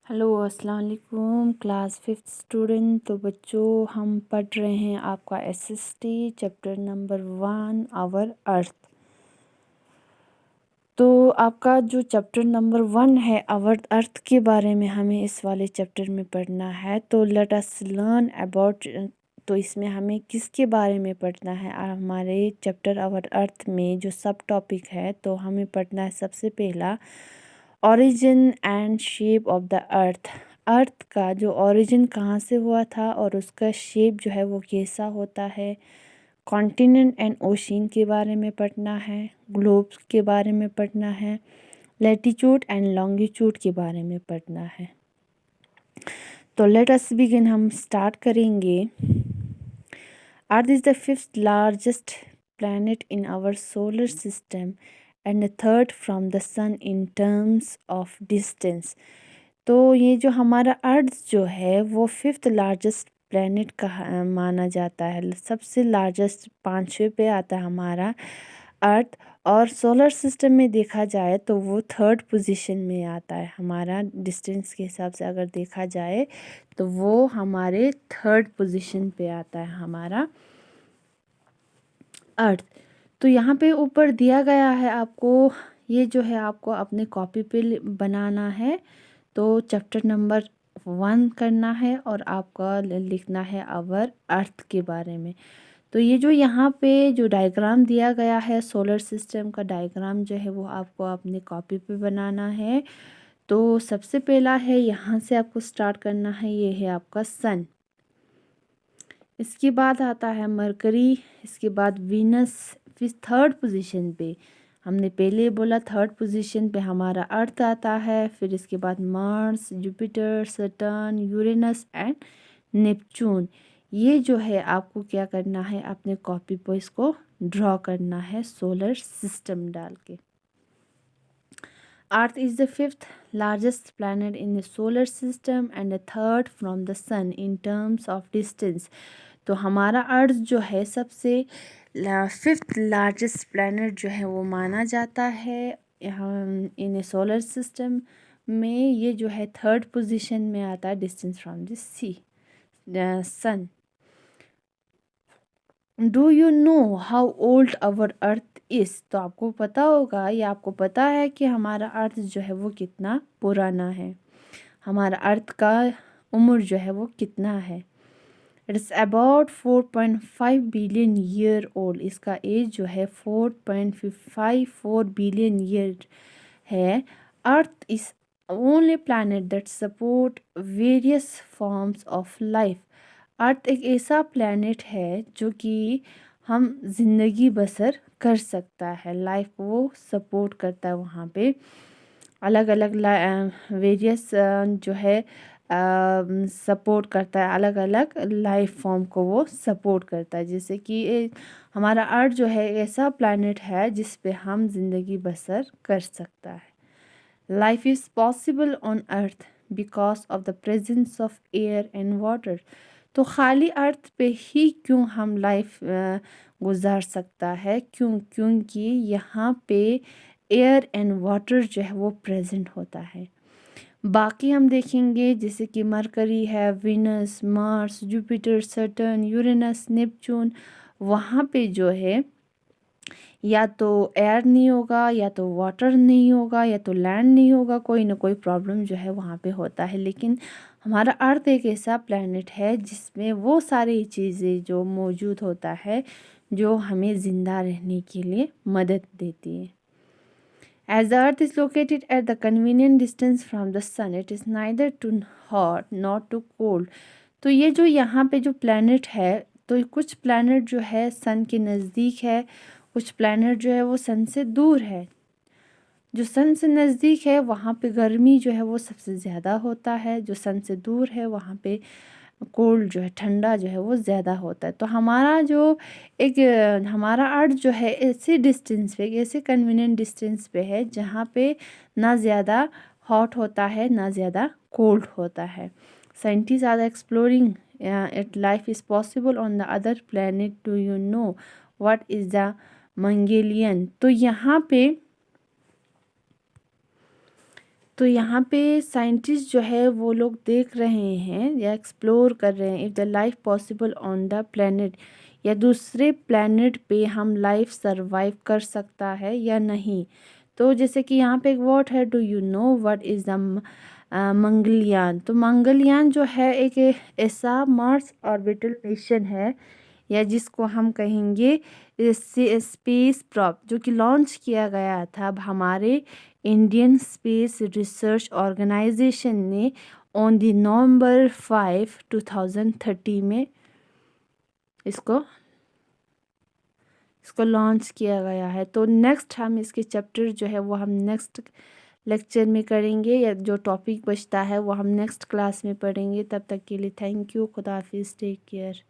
Hello अस्सलाम वालेकुम class 5th student. तो बच्चों हम पढ़ रहे हैं आपका SST chapter number 1 our earth. तो आपका जो चैप्टर नंबर 1 है आवर अर्थ के बारे में हमें इस वाले चैप्टर में पढ़ना है। तो लेट अस लर्न अबाउट। तो इसमें हमें किसके बारे में पढ़ना है? हमारे चैप्टर आवर अर्थ में जो सब टॉपिक है तो हमें पढ़ना है सबसे पहला origin and shape of the earth. Earth का जो ओरिजिन कहाँ से हुआ था और उसका शेप जो है वो कैसा होता है। कॉन्टिनेंट एंड ओशियन के बारे में पढ़ना है। ग्लोब्स के बारे में पढ़ना है। लैटिट्यूड एंड लॉन्गिट्यूड के बारे में पढ़ना है। तो लेट अस बिगिन, हम स्टार्ट करेंगे। Earth is the 5th largest planet in our solar system and the third from the sun in terms of distance। तो ये जो हमारा अर्थ जो है वो 5th लार्जेस्ट प्लैनेट का माना जाता है। सबसे लार्जेस्ट 5वें पे आता है हमारा अर्थ। और सोलर सिस्टम में देखा जाए तो वो 3rd पोजीशन में आता है। हमारा डिस्टेंस के हिसाब से अगर देखा जाए तो वो हमारे 3rd पोजीशन पे आता है हमारा अर्थ। तो यहाँ पे ऊपर दिया गया है आपको, ये जो है आपको अपने कॉपी पे बनाना है। तो चैप्टर नंबर 1 करना है और आपका लिखना है आवर अर्थ के बारे में। तो ये जो यहाँ पे जो डायग्राम दिया गया है सोलर सिस्टम का डायग्राम जो है वो आपको अपने कॉपी पे बनाना है। तो सबसे पहला है, यहाँ से आपको स्टार्ट करना है, ये है आपका सन। इसके बाद आता है मरकरी, इसके बाद वीनस, फिर 3rd पोजीशन पे हमने पहले बोला 3rd पोजीशन पे हमारा अर्थ आता है। फिर इसके बाद Mars, Jupiter, Saturn, Uranus and Neptune. ये जो है आपको क्या करना है, अपने कॉपी पर इसको ड्रॉ करना है सोलर सिस्टम डाल के। Earth is the 5th largest planet in the solar system and the 3rd from the sun in terms of distance। तो हमारा अर्थ जो है सबसे 5th लार्जेस्ट प्लैनेट जो है वो माना जाता है यहाँ इन सोलर सिस्टम में। ये जो है 3rd पोजीशन में आता है distance from the sun. Do you know how old our earth is? तो आपको पता होगा या आपको पता है कि हमारा अर्थ जो है वो कितना पुराना है। हमारा अर्थ का उम्र जो है वो कितना है। It's about 4.5 billion year old. इसका एज जो है 4.54 बिलियन ईयर है। Earth is only planet that support various forms of life. Earth एक ऐसा प्लैनेट है जो कि हम ज़िंदगी बसर कर सकता है, लाइफ को वो सपोर्ट करता है। वहाँ पे अलग अलग वेरियस जो है सपोर्ट करता है, अलग अलग लाइफ फॉर्म को वो सपोर्ट करता है। जैसे कि हमारा अर्थ जो है ऐसा प्लैनेट है जिस पे हम ज़िंदगी बसर कर सकता है। Life is possible on earth because of the presence of air and water. तो खाली अर्थ पे ही क्यों हम लाइफ गुजार सकता है, क्योंकि यहाँ पे एयर एंड वाटर जो है वो प्रेजेंट होता है। बाकी हम देखेंगे जैसे कि मरकरी है, Venus, Mars, Jupiter, Saturn, Uranus, Neptune, वहाँ पे जो है या तो एयर नहीं होगा, या तो वाटर नहीं होगा, या तो लैंड नहीं होगा, कोई ना कोई प्रॉब्लम जो है वहाँ पे होता है। लेकिन हमारा अर्थ एक ऐसा प्लैनेट है जिसमें वो सारी चीज़ें जो मौजूद होता है जो हमें ज़िंदा रहने के लिए मदद देती है। As the earth is located at the convenient distance from the sun, it is neither too hot nor too cold। तो ये जो यहाँ पे जो प्लैनेट है, तो कुछ प्लैनेट जो है सन के नज़दीक है, कुछ प्लैनेट जो है वो सन से दूर है। जो सन से नज़दीक है वहाँ पे गर्मी जो है वो सबसे ज़्यादा होता है, जो सन से दूर है वहाँ पे कोल्ड जो है, ठंडा जो है वो ज़्यादा होता है। तो हमारा जो एक हमारा अर्थ जो है ऐसे डिस्टेंस पे, ऐसे कन्वीनियंट डिस्टेंस पे है जहाँ पे ना ज़्यादा हॉट होता है ना ज़्यादा कोल्ड होता है। Scientist are exploring it life is possible on the other planet. Do you know what is the Mangalyaan? तो यहाँ पे तो यहाँ पे साइंटिस्ट जो है वो लोग देख रहे हैं या एक्सप्लोर कर रहे हैं if the life possible on the planet, या दूसरे प्लेनेट पे हम लाइफ सरवाइव कर सकता है या नहीं। तो जैसे कि यहाँ पे एक वर्ड है, do you know what is the Mangalyaan. तो मंगलयान जो है एक ऐसा मार्स ऑर्बिटल मिशन है, या जिसको हम कहेंगे स्पेस प्रॉप, जो कि लॉन्च किया गया था अब हमारे इंडियन स्पेस रिसर्च ऑर्गेनाइजेशन ने ऑन द नवंबर 5 2030 में इसको लॉन्च किया गया है। तो नेक्स्ट हम इसके चैप्टर जो है वो हम नेक्स्ट लेक्चर में करेंगे, या जो टॉपिक बचता है वो हम नेक्स्ट क्लास में पढ़ेंगे। तब तक के लिए थैंक यू, खुदा हाफिज़, टेक केयर।